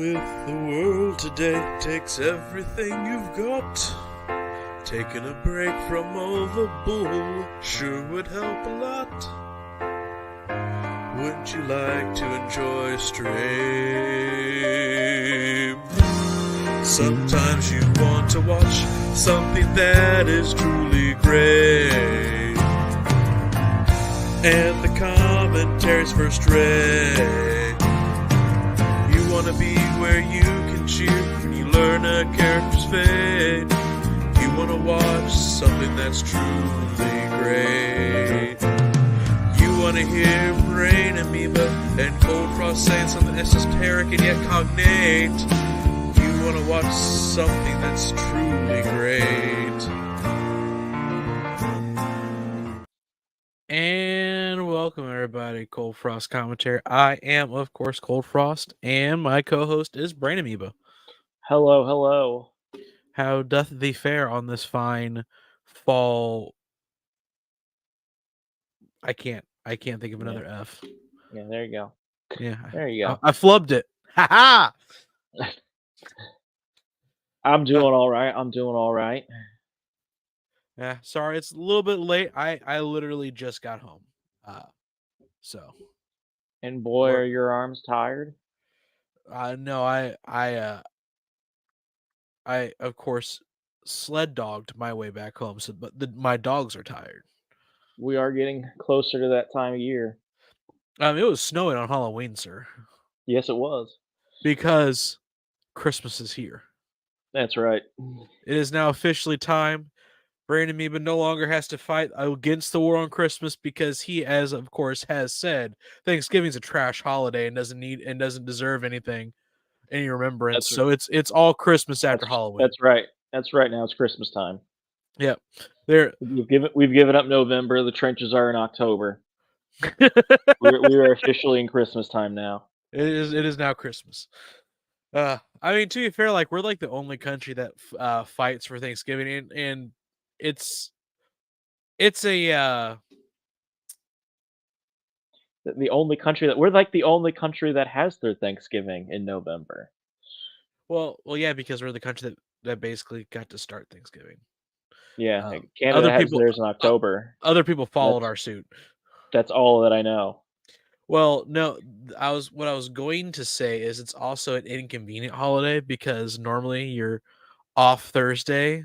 with the world today takes everything you've got. Taking a break from all the bull sure would help a lot. Wouldn't you like to enjoy a stream? Sometimes you want to watch something that is truly great, and the commentary's first rate. You want to be where you can cheer when you learn a character's fate. You want to watch something that's truly great. You want to hear Brain Amoeba and Coldfrost saying something esoteric and yet cognate. You want to watch something that's truly great. And welcome everybody, Coldfrost Commentary. I am, of course, Coldfrost, and my co-host is Brain Amoeba. Hello, hello. How doth thee fare on this fine fall? I can't think of another F. Yeah, there you go. Yeah, there you go. I flubbed it. Ha ha! I'm doing all right. I'm doing all right. Yeah, sorry, it's a little bit late. I literally just got home. So. And boy, are your arms tired? No, I of course sled dogged my way back home. So, but my dogs are tired. We are getting closer to that time of year. It was snowing on Halloween, sir. Yes, it was. Because Christmas is here. That's right. It is now officially time. Brain Amoeba no longer has to fight against the war on Christmas because he, as of course, has said, Thanksgiving's a trash holiday and doesn't deserve any remembrance. So it's all Christmas after Halloween. That's right. That's right. Now it's Christmas time. Yep. We've given up November. The trenches are in October. we are officially in Christmas time now. It is now Christmas. I mean, to be fair, like we're like the only country that fights for Thanksgiving, and it's a the only country that we're like the only country that has their Thanksgiving in November. Well, yeah, because we're the country that basically got to start Thanksgiving. Yeah, Canada has theirs in October. Other people followed our suit. That's all that I know. Well, no, what I was going to say is it's also an inconvenient holiday because normally you're off Thursday.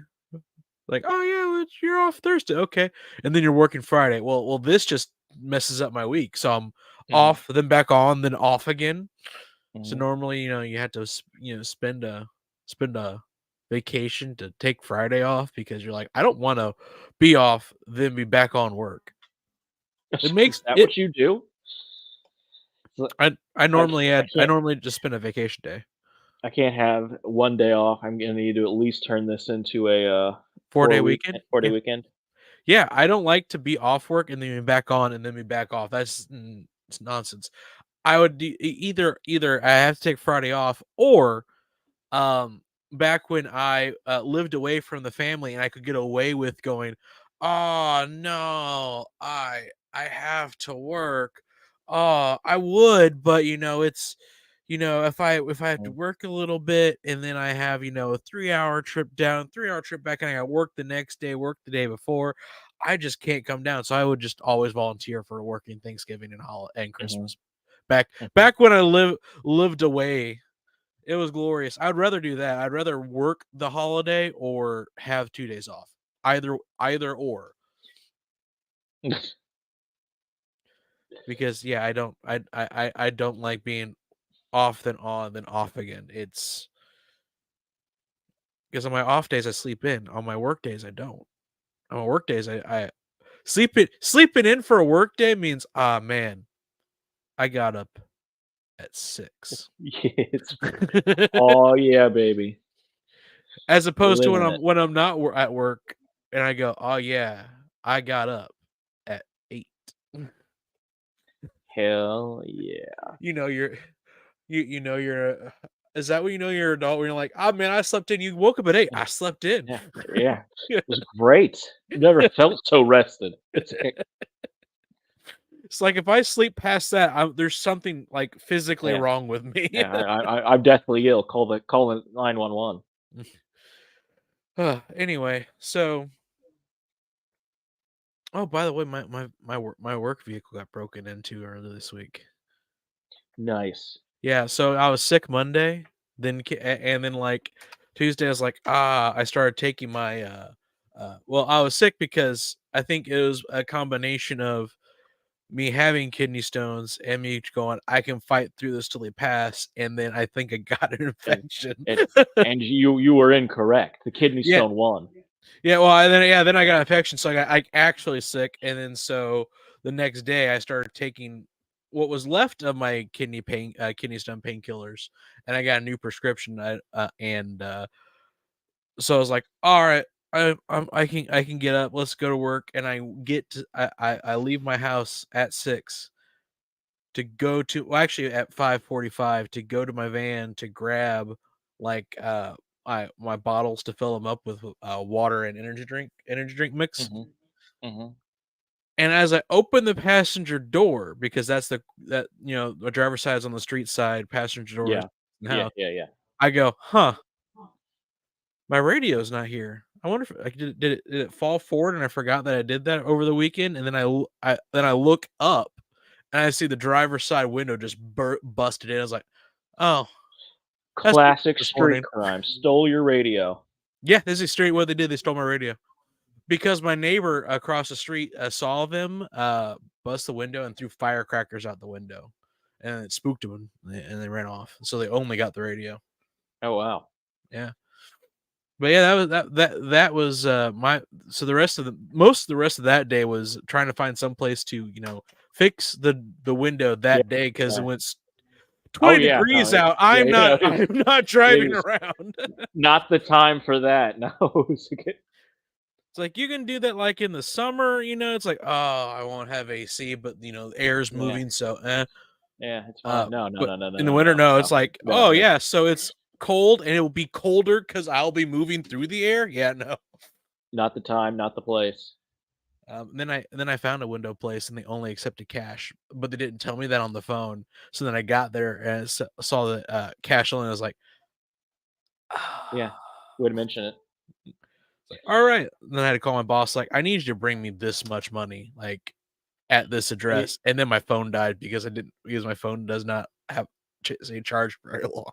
Like, oh yeah, you're off Thursday, okay, and then you're working Friday. Well, this just messes up my week, so I'm off, then back on, then off again. So normally, you have to, spend a vacation to take Friday off because you're like, I don't want to be off, then be back on work. It makes Is that what you do? I normally just spend a vacation day. I can't have one day off. I'm gonna need to at least turn this into a 4-day weekend. 4-day weekend. Yeah, I don't like to be off work and then be back on and then be back off. That's it's nonsense. I would either I have to take Friday off, or back when I lived away from the family and I could get away with going, oh no, I have to work. Oh, I would, but it's if I have to work a little bit and then I have a 3-hour trip down, 3-hour trip back, and I got work the next day, work the day before, I just can't come down. So I would just always volunteer for working Thanksgiving and Christmas. Back when I lived away, it was glorious. I'd rather do that. I'd rather work the holiday or have 2 days off. Either or. Because I don't like being off then on then off again. It's because on my off days I sleep in. On my work days I don't. On my work days I sleeping in for a work day means man, I got up at 6. Oh yeah, baby. As opposed to when I'm not at work and I go, oh yeah, I got up at 8. Hell yeah. You're is that when you're an adult when you're like, oh man, I slept in? You woke up at 8. I slept in. Yeah. It was great. Never felt so rested. It's like if I sleep past that, there's something like physically Yeah, wrong with me. yeah. I'm deathly ill. Call the 911. Anyway, so by the way, my work vehicle got broken into earlier this week. Nice. Yeah, so I was sick Monday, and then like Tuesday I was like, I started taking my well, I was sick because I think it was a combination of me having kidney stones and me going, I can fight through this till they pass, and then I think I got an And infection. and and you were incorrect. The kidney Yeah. stone won. Yeah, well, then I got an infection, so I got actually sick, and then so the next day I started taking what was left of my kidney stone painkillers, and I got a new prescription. So I was like, all right, I can get up, let's go to work, and I leave my house at 6 to go to actually at 5:45 to go to my van to grab like my bottles to fill them up with water and energy drink mix. Mhm. Mhm. And as I open the passenger door, because the driver's side is on the street side, passenger door is Yeah. in the Yeah, house, yeah, yeah. I go, huh, my radio's not here. I wonder if like did it fall forward and I forgot that I did that over the weekend, and then I look up and I see the driver's side window just busted in. I was like, oh, that's what Classic this street morning. crime. Stole your radio. Yeah, this is straight what they did. They stole my radio because my neighbor across the street saw them bust the window and threw firecrackers out the window, and it spooked them, and they ran off. So they only got the radio. Oh, wow. Yeah, but yeah, that was my. So most of the rest of that day was trying to find some place to fix the window Yeah, that day because it yeah. went Oh, 20 yeah, no, degrees out. I'm yeah, not I'm not it driving was around. not the time for that. No, it was a good It's like you can do that like in the summer, it's like, oh, I won't have AC, but the air's yeah, moving, so yeah, it's fine. No, no, but no, no, in the no, winter, no, no, no, it's like, no, oh no. yeah, so it's cold and it will be colder because I'll be moving through the air. Yeah, no. Not the time, not the place. Then I found a window place and they only accepted cash, but they didn't tell me that on the phone. So then I got there and saw the cash only. I was like, Yeah, way to mention it. it's like, all right. Then I had to call my boss, like, I need you to bring me this much money, like at this Hey, address. And then my phone died because my phone does not have say charge for very long.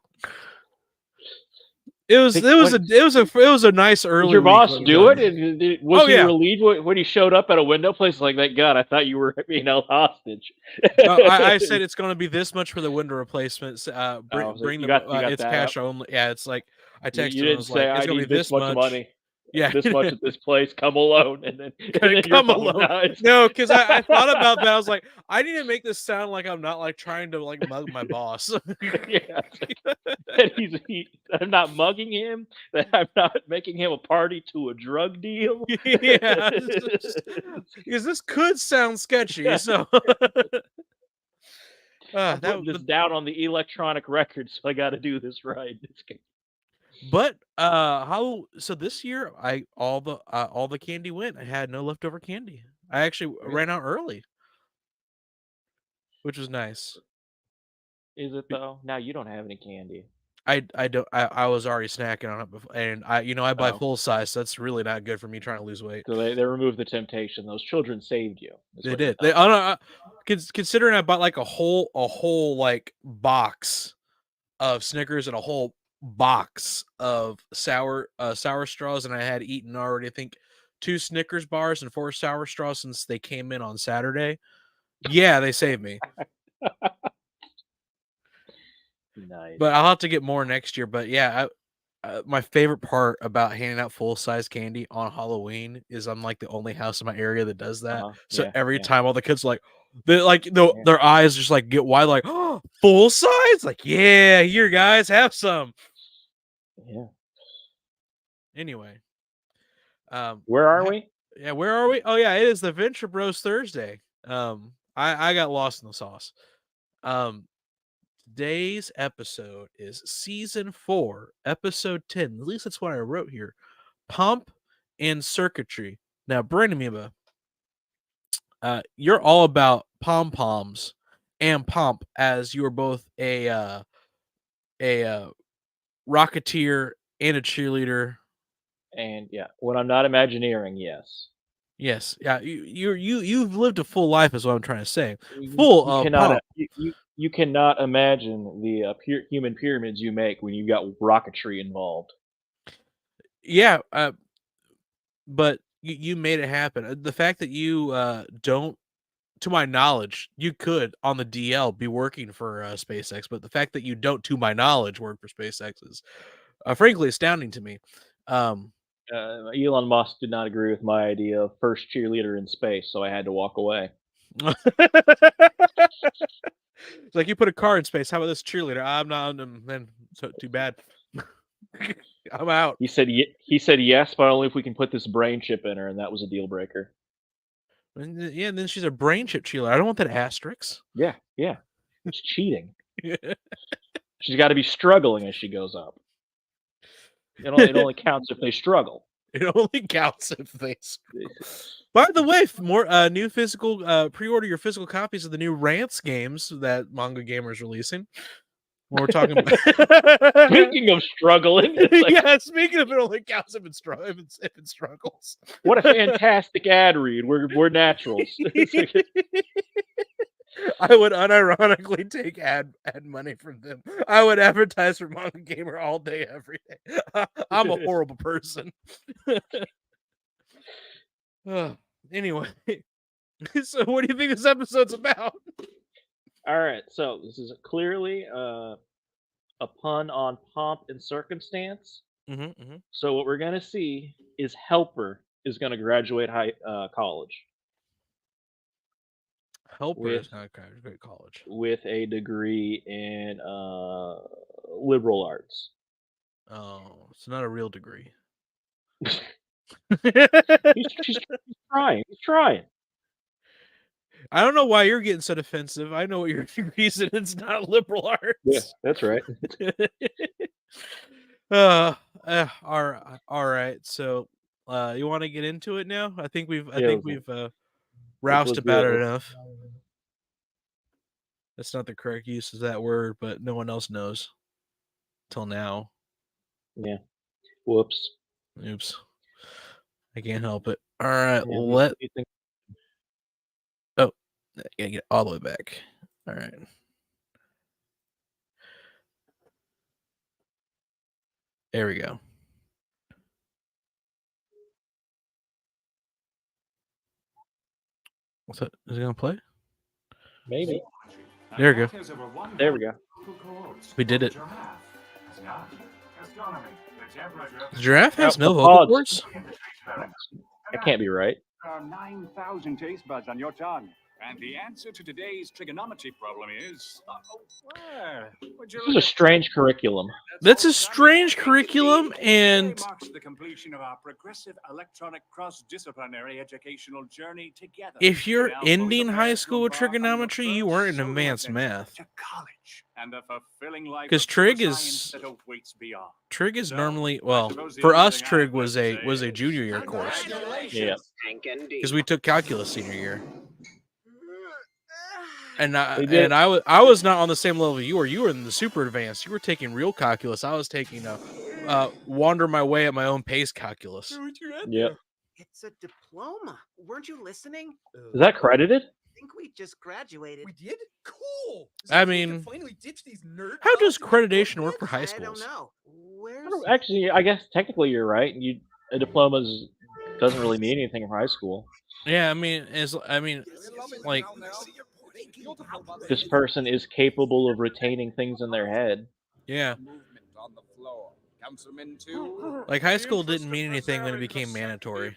It was think it was what a it was a nice did early your week. boss Let me do tell it? you. Was Oh he yeah. relieved when he showed up at a window place? Like, thank God, I thought you were being held hostage. I said it's going to be this much for the window replacements. Oh, so Bring you got it's that up. cash only. Yeah, it's like I You texted him. I didn't was say like, it's I going to need be this this much much. money, Yeah, this much at this place. Come alone, and then your come phone alone. dies. No, because I thought about that. I was like, I need to make this sound like I'm not like trying to like mug my boss. Yeah, that I'm not mugging him. That I'm not making him a party to a drug deal. Yeah, because this could sound sketchy. So I'm that putting this down on the electronic record, so I got to do this right. but how so this year all the candy went. I had no leftover candy. I actually ran Really? out early, which was nice. Is it though? Now you don't have any candy. I don't I was already snacking on it before, and I buy Oh, full size, so that's really not good for me trying to lose weight. so they removed the temptation. Those children saved you. Is They what you're did. They telling me. I don't considering I bought like a whole like box of Snickers and a whole box of sour straws, and I had eaten already, I think, 2 Snickers bars and 4 sour straws since they came in on Saturday. Yeah, they saved me. But Nice. I'll have to get more next year, but yeah, my favorite part about handing out full-size candy on Halloween is I'm, like, the only house in my area that does Uh that. huh. So Yeah. every Yeah. time all the kids are like, Yeah. their eyes just, like, get wide, like, "Oh, full size? Like, yeah, here, guys, have some." Yeah. Anyway, Where are ha we? yeah, where are we? Oh, yeah, it is the Venture Bros Thursday. I got lost in the sauce. Um, Today's episode is season 4, episode 10. At least that's what I wrote here. Pomp and Circuitry. Now, Brandon Amoeba, you're all about pom-poms and Pomp as you were both a rocketeer and a cheerleader. And yeah, when I'm not Imagineering, yes. Yes, yeah, you've lived a full life is what I'm trying to say. You, Full you of cannot pomp. you cannot imagine the human pyramids you make when you've got rocketry involved. Yeah, but you made it happen. The fact that you don't, to my knowledge, you could on the DL be working for SpaceX, but the fact that you don't, to my knowledge, work for SpaceX is frankly astounding to me. Um, Elon Musk did not agree with my idea of first cheerleader in space, so I had to walk away. It's like you put a car in space. How about this cheerleader? I'm not. Then so too bad. I'm out. He said yes, but only if we can put this brain chip in her, and that was a deal breaker. Yeah, and then she's a brain chip cheerleader. I don't want that asterisk. Yeah, it's cheating. She's got to be struggling as she goes up. It only counts if they struggle. It only counts if they. By the way, more new physical pre-order your physical copies of the new Rants games that Manga Gamer is releasing. When we're talking about Speaking of struggling, yeah, speaking of it only counts if it struggles. What a fantastic ad read. We're naturals. I would unironically take ad money from them. I would advertise for Manga Gamer all day, every day. I'm a horrible person. Anyway, so what do you think this episode's about? All right, so this is clearly a pun on pomp and circumstance. So what we're gonna see is Helper is gonna graduate college. Helper is gonna graduate college with a degree in liberal arts. Oh, it's not a real degree. He's trying. He's trying. I don't know why you're getting so defensive. I know what your degree's in. It's not liberal arts. Yeah, that's right. All right. So, you want to get into it now? I think we've roused about it enough. That's not the correct use of that word, but no one else knows till now. Yeah. Whoops. Oops. I can't help it. All right. Yeah, Oh, I gotta get all the way back. All right. There we go. What's that? Is it gonna play? Maybe. There we go. There we go. We did it. The giraffe has no vocal applause. cords? That can't be right. 9,000 taste buds on your tongue. And the answer to today's trigonometry problem is... This is a strange curriculum. That's a strange curriculum, and... marks the completion of our progressive electronic cross-disciplinary educational journey together. If you're ending high school with trigonometry, you weren't in advanced math. To college and a fulfilling life because trig is normally, well, for us, trig was a junior year course. Yeah. Because we took calculus senior year. And I was not on the same level you were. You were in the super advanced. You were taking real calculus. I was taking wander my way at my own pace calculus. Yep. It's a diploma. Weren't you listening? Is that credited? I think we just graduated. We did? Cool. I mean, finally ditch these nerd how does accreditation work for high schools? I don't know. Actually, I guess technically you're right. A diploma doesn't really mean anything for high school. Yeah, I mean, like, this person is capable of retaining things in their head. Yeah. Like, high school didn't mean anything when it became mandatory.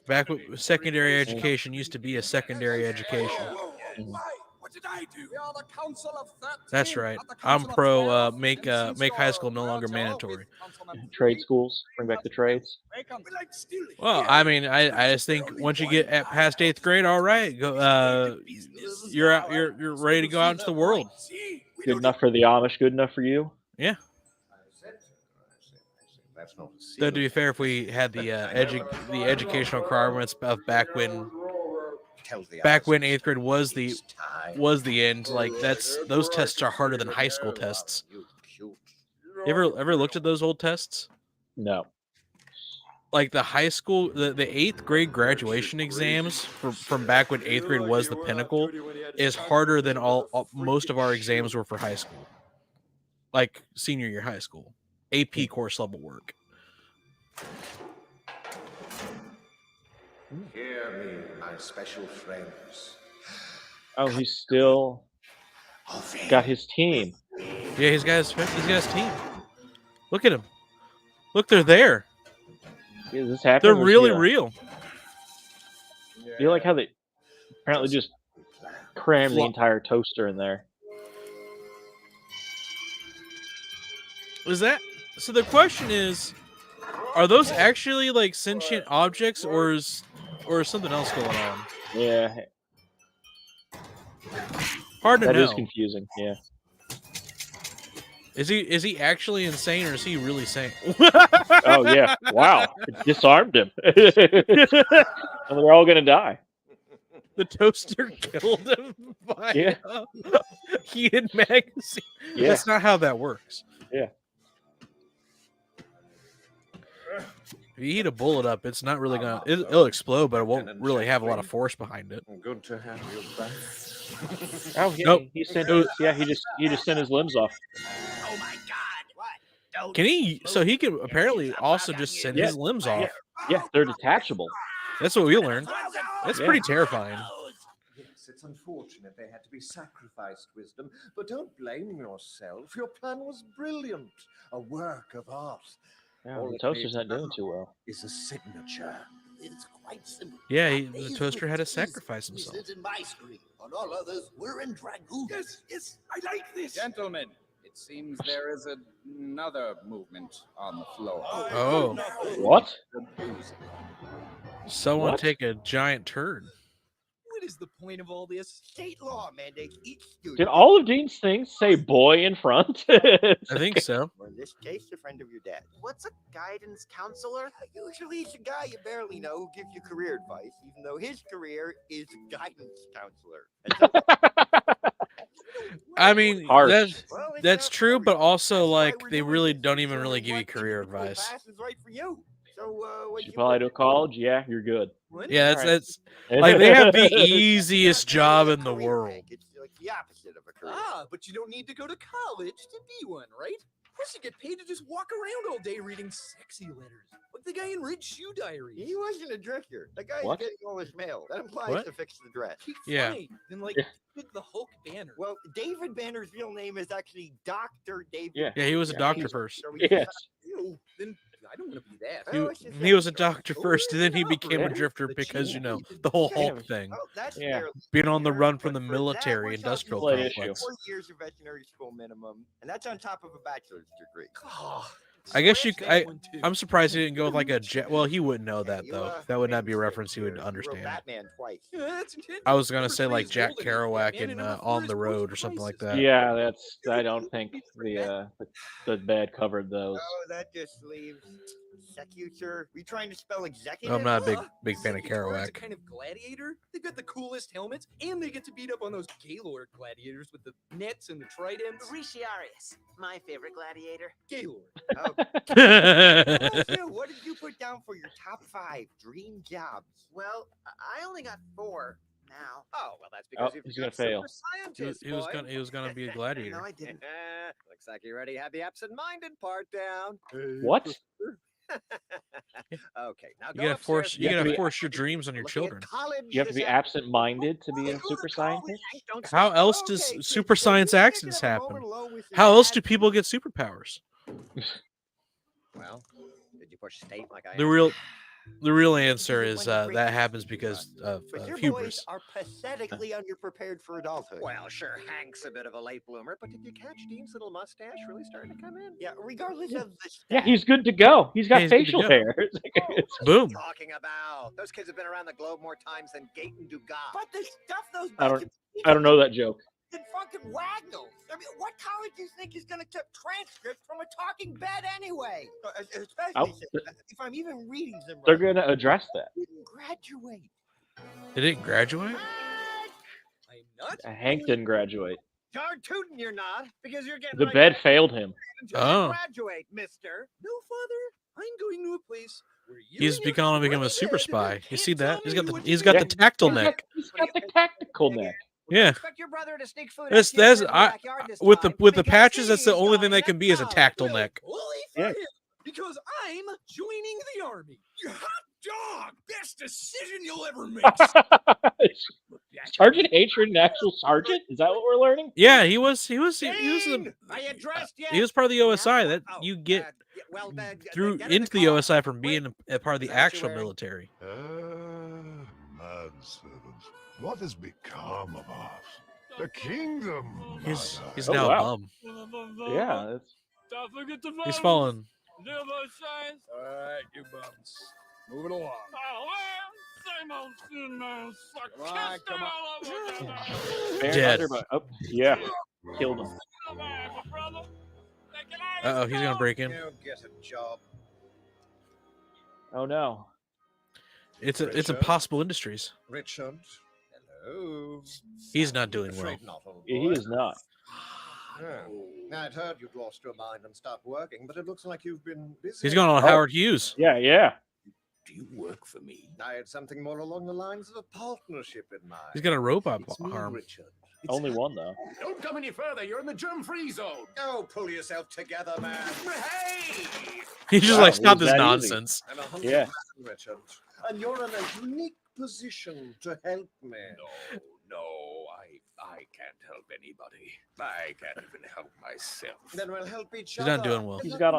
Back when secondary education used to be a secondary education. What did I do? We are the Council of 13. That's right. I'm pro make high school no longer mandatory. Trade schools, bring back the trades. Well, I mean, I just think once you get past 8th grade, all right, go. You're ready to go out into the world. Good enough for the Amish. Good enough for you. Yeah. Though, to be fair, if we had the educational requirements of back when 8th grade was the end, like those tests are harder than high school tests. You ever looked at those old tests? No. Like the high school, the 8th grade graduation exams from back when 8th grade was the pinnacle is harder than most of our exams were for high school. Like senior year high school, AP course level work. Hear me, my special friends. Oh, he's still got his team. Yeah, he's got his team. Look at him. Look, they're there. Is this happening? They're really real. You like how they apparently just crammed the entire toaster in there? Is that so? The question is, are those actually like sentient objects, or is something else going on? Yeah. Hard to know. That is confusing. Yeah. Is he actually insane, or is he really sane? Oh yeah! Wow, it disarmed him, and they're all gonna die. The toaster killed him by heated magazine. Yeah. That's not how that works. Yeah. If you heat a bullet up, it's not really gonna. It'll explode, but it won't really have a lot of force behind it. Good to have you back. Oh yeah, Nope. he sent. He just sent his limbs off. Oh my God! What? Can he? So he can apparently also just send his limbs off. Yeah, they're detachable. That's what we learned. That's pretty terrifying. Yes, it's unfortunate they had to be sacrificed, Wisdom, but don't blame yourself. Your plan was brilliant, a work of art. Yeah, All the it toaster's needs not doing too well. is a signature. It's quite simple. Yeah, the toaster had to sacrifice himself. This is in my screen. On all others, we're in Dragoon. Yes, I like this. Gentlemen, it seems there is another movement on the floor. Oh. What? Someone What? take a giant turd. What is the point of all this? State law mandates each student. Did all of Dean's things say "boy" in front? I think so. Or in this case, a friend of your dad. What's a guidance counselor? Usually it's a guy you barely know who gives you career advice, even though his career is guidance counselor. I mean, Harsh. that's true, but also like they really don't even really give you career advice. Class is right for you. So You apply to college, yeah, you're good. Yeah, that's like they have the easiest job in the Career world. rank. It's like the opposite of a career. But you don't need to go to college to be one, right? Plus, you get paid to just walk around all day reading sexy letters, like the guy in Red Shoe Diaries. He wasn't a drifter. The guy's What? getting all his mail. That implies What? to fix the dress. Yeah. Fine. Then, like, pick the Hulk banner. Well, David Banner's real name is actually Dr. David. Yeah. Yeah, he was a doctor he's- first. so he's- Yes. Ew, then I don't want to be that. Well, it's just He was a that- doctor first, and then he became a Yeah. drifter The because chief. the whole Yeah. Hulk thing, Oh, that's Yeah. fairly being on the fair, run from but the for that, military we're industrial talking Slight complex. 4 years of veterinary school minimum, and that's on top of a bachelor's degree. Oh, I guess scratch that one, too. I'm surprised he didn't go with like a jet. Well, he wouldn't know that You, though. That would not be a made reference he would mistakes. You wrote understand. Batman twice. Yeah, that's intense. I was gonna Number say 3 like is Jack Golden Age Kerouac Batman, in and number 4 On is the Post Road or something like Crisis. that. Yeah, that's. I don't think the bad covered those. Oh, that just leaves executor. We trying to spell executive? I'm not a big Ugh, fan of Executor's a Kerouac. kind of gladiator. They've got the coolest helmets, and they get to beat up on those Gaylord gladiators with the nets and the tridents. Riciarius, my favorite gladiator. Gaylord. Oh, Phil, what did you put down for your top 5 dream jobs? Well, I only got 4 now. Oh, well, that's Oh, because he's gonna fail. He was gonna be a gladiator. No, I didn't. Looks like you already had the absent-minded part down. What? Okay, now You gotta force your dreams on your Looking at children. college You have to be this absent-minded to be a Go to super college, scientist? don't How stop. else does Okay, super kids, so science you accidents can have a happen? moment alone with your How else dad. do people get superpowers? Well, did you push state like I The real answer is that happens because of But your boys hubris. are pathetically underprepared for adulthood. Well, sure, Hank's a bit of a late bloomer, but did you catch Dean's little mustache really starting to come in? Yeah, regardless of the Yeah, he's good to go. He's got Yeah, he's good to facial go. hair. It's like- it's- Boom. talking about those kids have been around the globe more times than Gate and Dugas. But the stuff those I don't know that joke. than fucking Wagnalls. I mean, what college do you think is going to keep transcripts from a talking bed anyway? Especially if I'm even reading them right. They're going to address that. Didn't graduate. They didn't graduate? I'm not. Hank didn't graduate. Darn tootin' you're not, because you're getting The right bed back failed him. Oh. graduate, mister. No, father. I'm going to a place where you He's and your become a brother super Ed spy. You see can't that? tell He's got me the what he's to got do. the tactile neck. He's got the tactical neck. Yeah. Expect your brother to sneak food That's out to your that's friend's I backyard this with the time, patches. That's the because only he's thing that going can be is a to tactile college. neck. Bully for Yeah. him, because I'm joining the army. Hot dog! Best decision you'll ever make. Sergeant Hatred, an actual sergeant? Is that what we're learning? Yeah, he was Dean, are you dressed yet? he was part of the OSI. That Oh, you get well, through get in into the car. OSI from Wait, being a part of the is that what you're actual wearing? military. Manservant, what has become of us? The kingdom. He's Oh, now wow. a bum. Yeah. That's... Don't forget to He's vote. fallen. Devolves signs. Alright, you bums. Moving along. Oh, well, same old shit, man. Suck. Come on, Kissed come it on. all over. Baron Dead. Hunter, but- oh, yeah. Killed him. Uh-oh, he's gonna break in. Go get a job. Oh, no. It's Richard? Impossible Industries. Richard. Hello. He's not doing well. Afraid not, old He boy. is not. Oh. I'd heard you'd lost your mind and stopped working, but it looks like you've been busy. He's going on Oh. Howard Hughes. Yeah. Do you work for me? I had something more along the lines of a partnership in mind. He's got a robot It's me, arm. Richard. It's Only one, though. Don't come any further. You're in the germ-free zone. Oh, pull yourself together, man. Hey! He's just Wow, like, stop it was this that easy. nonsense. I'm a hunted Yeah. man, Richard. And you're in a unique position to help me. No, I can't help anybody. I can't even help myself. Then we'll help each He's other. not doing well. He's got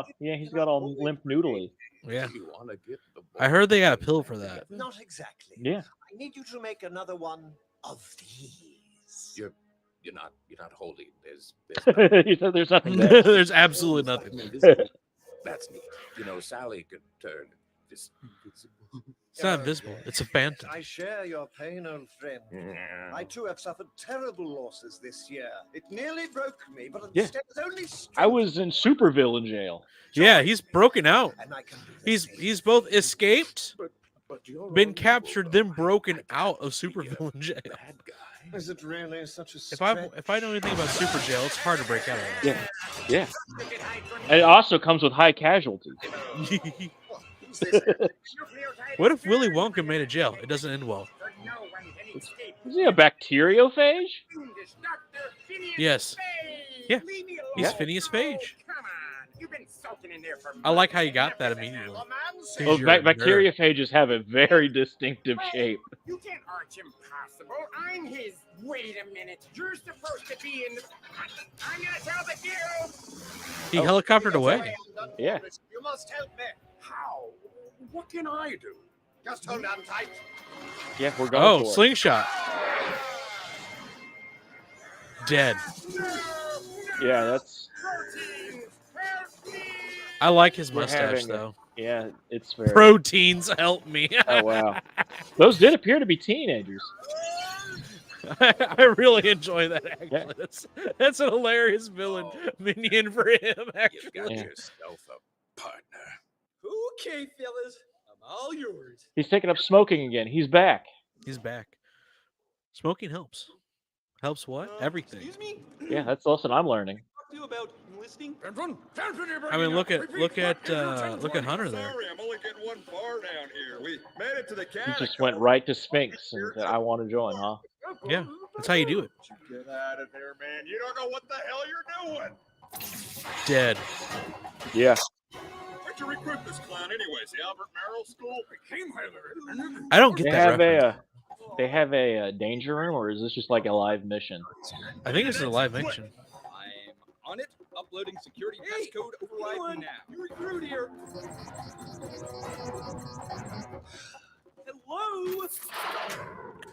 all limp noodly. Yeah. You want to get the I heard they got a pill for that. Not exactly. Yeah. I need you to make another one of these. You're not holding. There's He said there's nothing there. There's absolutely nothing. That's neat. You know, Sally could turn this. It's not invisible. It's a phantom. I share your pain, old friend. I too have suffered terrible losses this year. It nearly broke me, but Yeah. instead it's only strength. I was in supervillain jail. Yeah, he's broken out. And I can do the same. He's both escaped, But you're been on captured, board. then broken I gotta out of be a supervillain jail. Bad guy. Is it really such a If I know anything about super jail, it's hard to break out of Yeah. And it also comes with high casualties. it. What if Willy Wonka made a jail? It doesn't end well. Is he a bacteriophage? Yes. Yeah. He's Phineas Phage. I like how you got that immediately. Well, You're a nerd. bacteriophages have a very distinctive shape. You can't arch impossible. I'm his. Wait a minute. You're supposed to be in the. I'm gonna tell the you. He helicoptered away. Yeah. You must help me. How? What can I do? Just hold on tight. Yeah, we're going Oh, for it. slingshot. Dead. Yeah, that's... I like his We're mustache, having though. Yeah, it's very... Proteins help me. Oh, wow. Those did appear to be teenagers. I really enjoy that, actually. Yeah. That's a hilarious villain minion for him, actually. You got Yeah. yourself a partner. Okay, fellas. I'm all yours. He's taking up smoking again. He's back. He's back. Smoking helps. Helps what? Everything. Excuse me? Yeah, that's the lesson I'm learning. Talk to you about enlisting? I mean, look at Hunter there. Sorry, I'm only getting one bar down here. We made it to the He cat. just went right to Sphinx and said, I want to join, huh? Yeah, that's how you do it. Get out of there, man. You don't know what the hell you're doing. Dead. Yeah. Where'd you recruit this clown anyways? The Albert Merrill School? I came here. I don't get They that have reference. they have a danger room, or is this just like a live mission? I think this is a live mission. I'm on it. Uploading security passcode override now. You recruit here. Hello.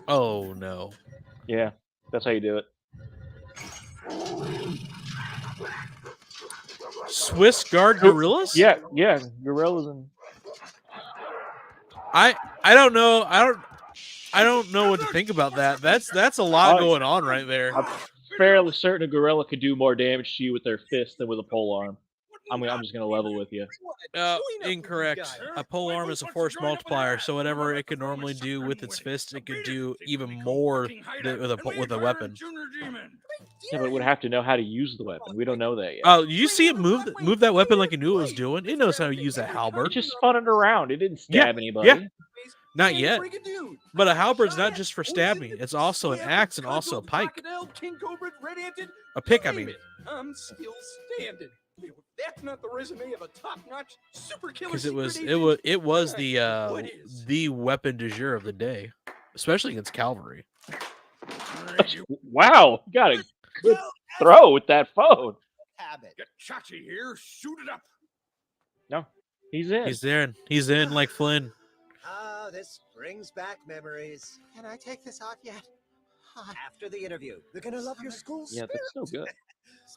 Oh no. Yeah, that's how you do it. Swiss Guard gorillas? Yeah, gorillas and I don't know. I don't know what to think about that. That's a lot going on right there. fairly certain a gorilla could do more damage to you with their fist than with a pole arm. I'm just gonna level with you. Incorrect. A pole arm is a force multiplier, so whatever it could normally do with its fist, it could do even more with a weapon. Yeah, but it would have to know how to use the weapon. We don't know that yet. Oh, you see it move that weapon like it knew it was doing? It knows how to use a halberd. It just spun it around. It didn't stab anybody. Yeah. Not yet. But a halberd's not just for stabbing. It's also an axe and also a pike. A pick, I mean. I'm still standing. That's not the resume of a top-notch super killer. Because it was the weapon du jour of the day, especially against cavalry. Wow, you got a good throw with that phone. Get Chachi here. Shoot it up. No, he's in. He's in like Flynn. Ah, this brings back memories. Can I take this off yet? After the interview, they're gonna love your school. Yeah, that's so good.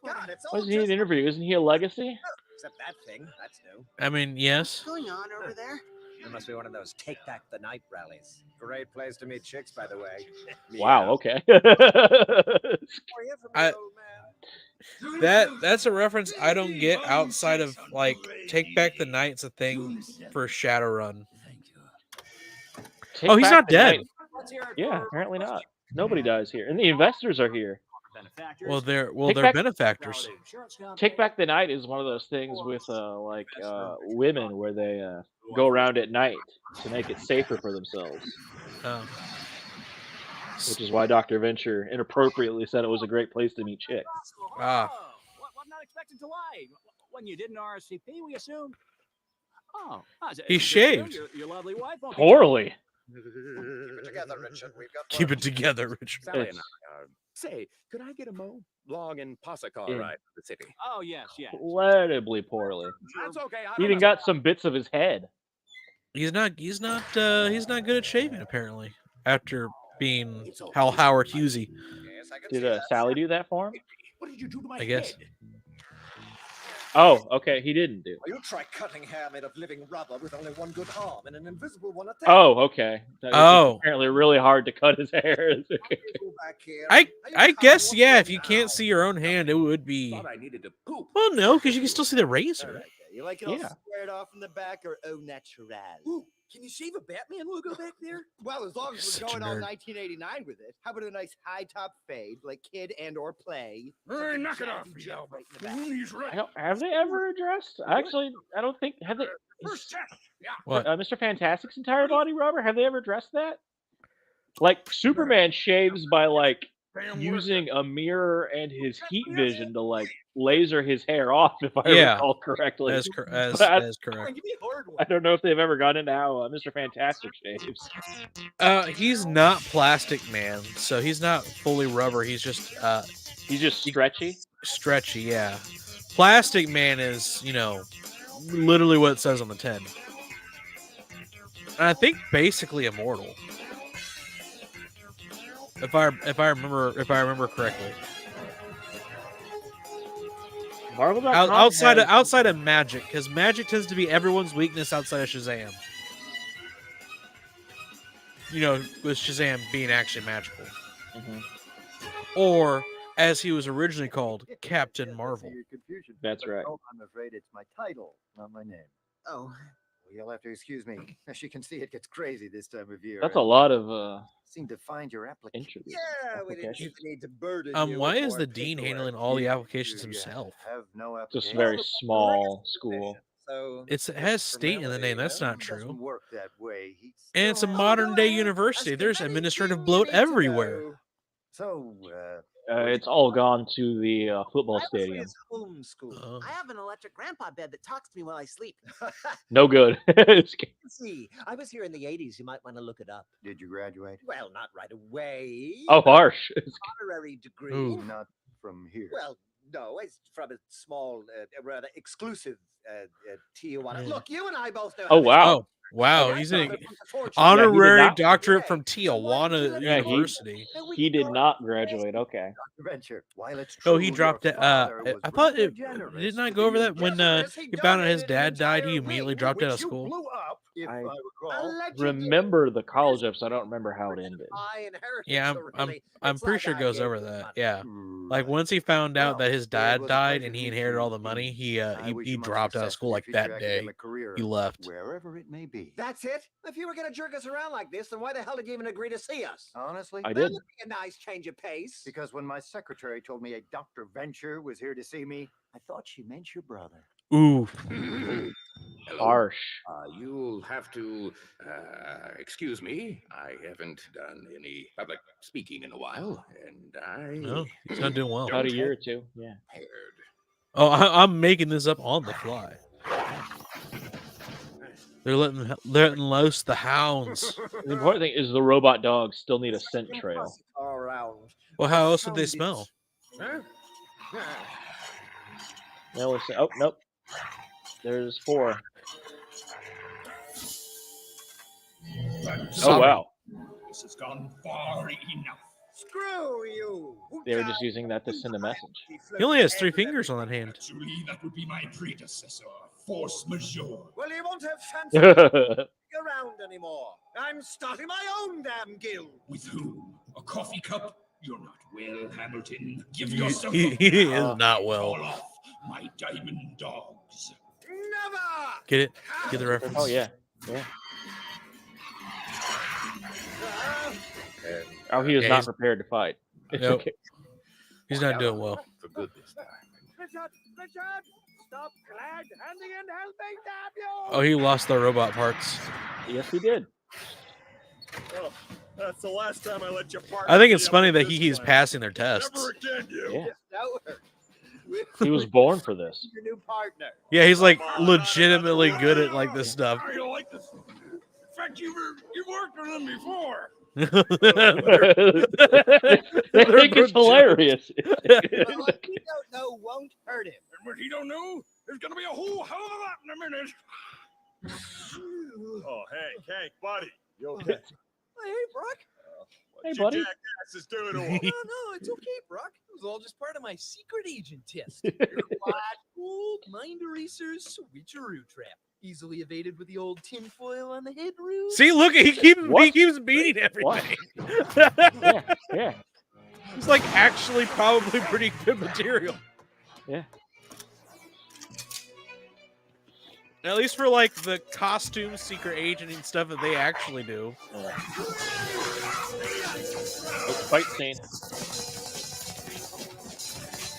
God, it's Why all does he need an interview? Isn't he a legacy? Except that thing. That's new. I mean, yes. What's going on over there? It must be one of those Take Back the Night rallies. Great place to meet chicks, by the way. Wow. Okay. That's a reference I don't get outside of like Take Back the Night's a thing for Shadowrun. Take oh, he's Back not the dead. Night. Yeah, apparently not. Nobody dies here, and the investors are here. Well, they're Take they're Back- benefactors. Take Back the Night is one of those things with women where they go around at night to make it safer for themselves. Oh. Which is why Dr. Venture inappropriately said it was a great place to meet chicks. Ah. What not expected to lie? When you didn't RSVP, we assumed. Oh, He shaved. Your lovely wife. won't be Poorly. Keep it together, Richard. We've got Keep it together, Richard. Sally and I, say, could I get a long and posse car Yeah. ride to the city? Oh yes, yes. Incredibly poorly. That's okay. He even got some bits of his head. He's not good at shaving apparently. After being Howard Hughesy. Did Sally do that for him? What did you do to my I guess. head? Oh, okay. He didn't do. Well, you try cutting hair made of living rubber with only one good arm and an invisible one attached. Oh, okay. That Oh. was apparently really hard to cut his hair. I guess yeah. If you can't see your own hand, it would be. Thought I needed to poop. Well, no, because you can still see the razor. You like it all Yeah. squared off in the back or au natural? Ooh, can you shave a Batman logo back there? Well, as long as Such we're a going all nerd. 1989 with it. How about a nice high top fade, like Kid and or Play? Hey, knock it off, Jazzy you Jeff Albert. right in the back. He's right. Have they ever addressed? Actually, I don't think have they. First test. Yeah. What? Mr. Fantastic's entire body rubber. Have they ever addressed that? Like Superman shaves by like using a mirror and his heat vision to like laser his hair off. If I Yeah. recall correctly, As But that is correct. Give me a hard one. I don't know if they've ever gone into how Mr. Fantastic shaves. He's not Plastic Man, so he's not fully rubber. He's just He's just stretchy. stretchy. Yeah. Plastic Man is literally what it says on the tin. And I think basically immortal. If I remember correctly. Marvel.com Outside of magic, because magic tends to be everyone's weakness outside of Shazam. With Shazam being actually magical. Mhm. Or, as he was originally called, Captain Marvel. That's right. I'm afraid it's my title, not my name. Oh, You'll have to excuse me. As you can see, it gets crazy this time of year. That's a lot of Seem to find your application. interviews. Yeah, we didn't applications. need to burden you Why with is more the dean paperwork. handling all the applications himself? Have no Just application. very small school. So It has state in the name. That's not Doesn't true. work that way. He And it's a still has- modern day university. There's administrative bloat everywhere. So, It's all gone to the football stadium. homeschool. I have an electric grandpa bed that talks to me while I sleep. No good. See, I was here in the 80s. You might want to look it up. Did you graduate? Well, not right away. Oh, harsh. Honorary degree. Ooh. Not from here. Well, no, it's from a small, rather exclusive Tijuana. Yeah. Look, you and I both know. Oh, how this wow. goes. Wow, Okay, he's I an found a bunch of fortune. honorary not- doctorate from Tijuana Yeah, University. He did not graduate. Okay. Venture. While it's Oh, true he your dropped it. father was I thought rather it generous didn't I to go over you. that when Yes, he found out his dad died. He immediately dropped out of school. if I I recall. remember the college episode. I don't remember how it ended. Yeah, I'm pretty sure it goes over that. Yeah, like once he found out that his dad died and he inherited all the money, he dropped out of school like that day. He left. Wherever it may be. That's it? If you were going to jerk us around like this, then why the hell did you even agree to see us? Honestly, that would be a nice change of pace. Because when my secretary told me a Dr. Venture was here to see me, I thought she meant your brother. Ooh. Harsh. You'll have to excuse me. I haven't done any public speaking in a while, and No, he's not doing well. About a year or two. Yeah. Oh, I'm making this up on the fly. They're letting loose the hounds. The important thing is the robot dogs still need a scent trail. Well, how else would they smell? Oh, nope. There's 4. Oh, wow. This has gone far enough. Screw you. They were just using that to send a message. He only has 3 fingers on that hand. Actually, that would be my predecessor, Force Majeure. Well, you won't have fancy around anymore. I'm starting my own damn guild. With whom? A coffee cup? You're not well, Hamilton. Give yourself He is not well. Call off my diamond dogs. Never! Get it? Get the reference? Oh, yeah. Yeah. Oh, he is not prepared to fight. It's Nope. okay. He's not doing well. For good this time. Richard, stop glad handing and helping, damn you! Oh, he lost the robot parts. Yes, he did. Oh, that's the last time I let you part. I think it's funny that he's passing their tests. Never again, you. Yeah. That He was born for this. your new partner. Yeah, he's like legitimately good at like this stuff. I don't like this. In fact, you worked with him before. They think it's hilarious. What he don't know won't hurt him. And what he don't know, there's gonna be a whole hell of a lot in a minute. Oh, hey, buddy, you okay? Hey, Brock. Hey, buddy. Jackass is doing to him? No, it's okay, Brock. It was all just part of my secret agent test. Old mind erasers switcheroo trap. Easily evaded with the old tinfoil on the head roof. See, look, he keeps beating everything. Yeah. He's like actually probably pretty good material. Yeah. At least for like the costume, secret agent and stuff that they actually do. Oh, fight scene.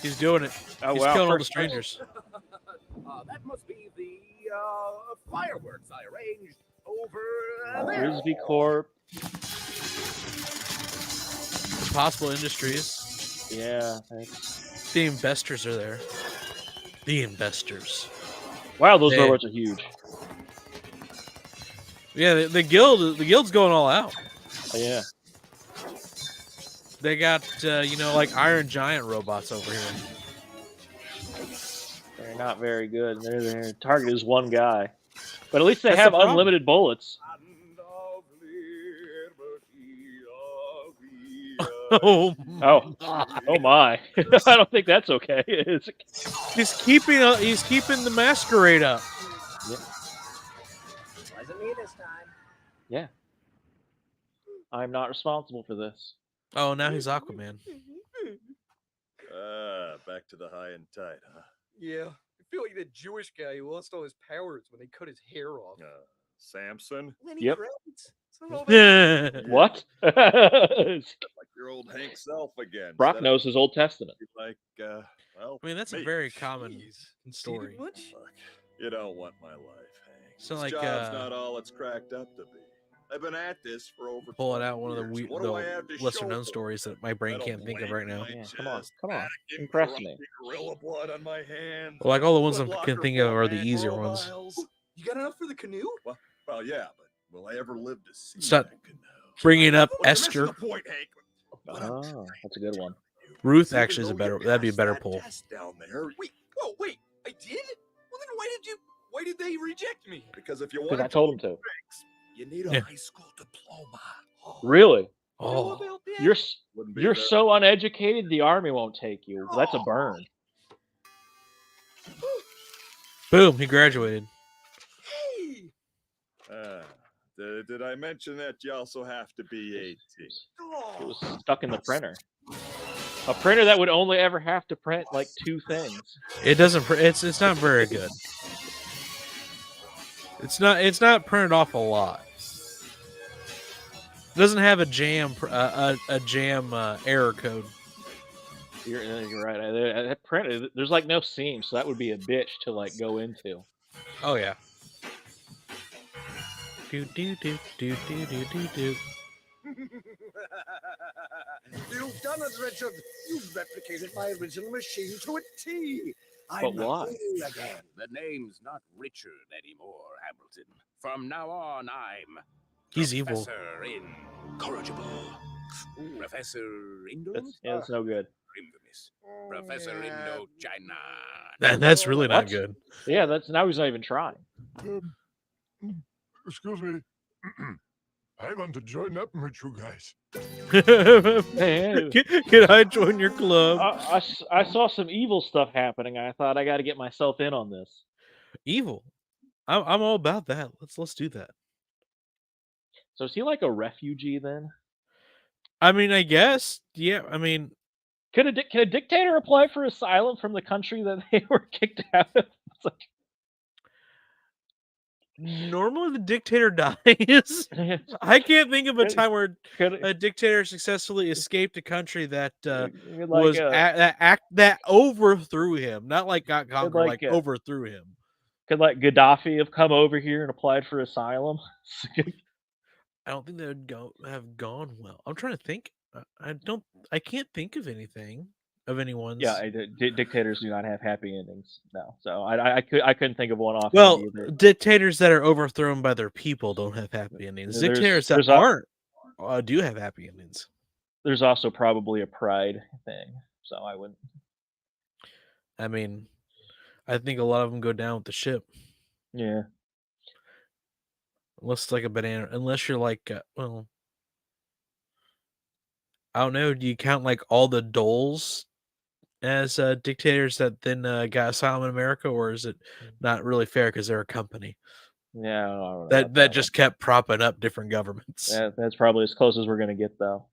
He's doing it. Oh, He's wow. killing all the strangers. That must be the fireworks I arranged over there. Frisbee Corp. Possible Industries. Yeah, thanks. The investors are there. The investors. Wow, those robots are huge. Yeah, the guild's going all out. Oh, yeah. They got like Iron Giant robots over here. They're not very good. Their target is one guy. But at least they That's have the problem. unlimited bullets. Oh my! I don't think that's okay. He's keeping the masquerade up. Yeah. Wasn't me this time. Yeah. I'm not responsible for this. Oh, now he's Aquaman. Back to the high and tight, huh? Yeah, I feel like that Jewish guy who lost all his powers when they cut his hair off. Samson? Lenny Yep. Kravitz. It's not all that- What? Like your old Hank self again. Brock knows his Old Testament. Like, well, I mean, that's a me. very common story. Look, you don't want my life, Hank. So, This like, job's not all it's cracked up to be. I've been at this for over. Pulling 20 out one of years. What do I have to lesser show known for it? stories that my brain can't think of right now. Yeah, come on. Vatican Impress me. corrupted Gorilla blood on my hands. Well, like all the ones I Foot can Locker think of are the man, easier Laurel ones. Miles. You got enough for the canoe? Well, yeah, but will I ever live to see Stop that canoe? bringing up Well, you're missing Esther. the point, Hank. Oh, that's a good one. Ruth Even actually is though that'd be a you better passed pull. that test down there, Wait, I did? Well, then why did they reject me? because if you Because want I told him to. you need a Yeah. high school diploma. Really? Oh, About that? Wouldn't be You're very- so uneducated, the army won't take you. That's a burn. boom! He graduated. Hey! Did I mention that you also have to be 18? It was stuck in the printer. A printer that would only ever have to print like 2 things. It doesn't. It's not very good. It's not printed off a lot. It doesn't have a jam error code. You're right. That printer, there's like no seam, so that would be a bitch to like go into. Oh yeah. Do do do do do do do do. You've done it, Richard. You've replicated my original machine to a T. But why? Again. The name's not Richard anymore, Hamilton. From now on, I'm He's evil. Professor Incorrigible. Professor Indolent? That's no good. Infamous. Professor Indochina. That's really not good. Yeah, now he's not even trying. Excuse me. I want to join up with you guys. Can I join your club? I saw some evil stuff happening. I thought I got to get myself in on this. Evil. I'm all about that. Let's do that. So is he like a refugee then? I mean, I guess. Yeah. I mean, can a dictator apply for asylum from the country that they were kicked out of? It's like... Normally, the dictator dies. I can't think of a time where a dictator successfully escaped a country that that overthrew him. Not like got conquered, like overthrew him. Could like Gaddafi have come over here and applied for asylum? I don't think that would have gone well. I'm trying to think. I can't think of anything of anyone's. Yeah, dictators do not have happy endings. No, so I couldn't think of one off. Well, dictators that are overthrown by their people don't have happy endings. Dictators that aren't do have happy endings. There's also probably a pride thing, so I wouldn't. I mean, I think a lot of them go down with the ship. Yeah. Unless it's like a banana. Unless you're like, well, I don't know. Do you count like all the doles as dictators that then got asylum in America, or is it not really fair because they're a company? Yeah, I don't know that just kept propping up different governments. Yeah, that's probably as close as we're gonna get, though.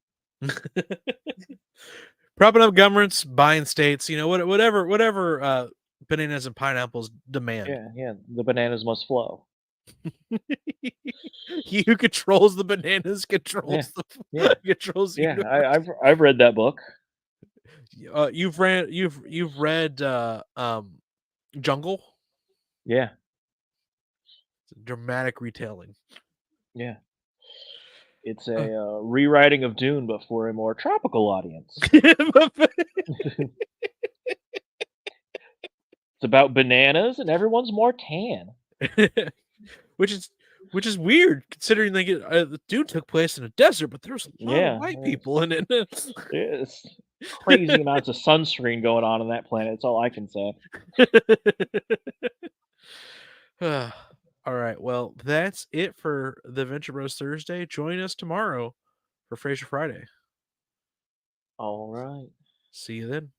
Propping up governments, buying states, whatever bananas and pineapples demand. Yeah, the bananas must flow. He who controls the bananas controls controls the universe. I've read that book. You've read Jungle? Yeah. It's a dramatic retelling. Yeah. It's a rewriting of Dune, but for a more tropical audience. It's about bananas, and everyone's more tan. which is weird considering the Dune took place in a desert, but there's a lot of white people in it. It's crazy amounts of sunscreen going on that planet. That's all I can say. All right, well, that's it for the Venture Bros Thursday. Join us tomorrow for Fraser Friday. All right. See you then.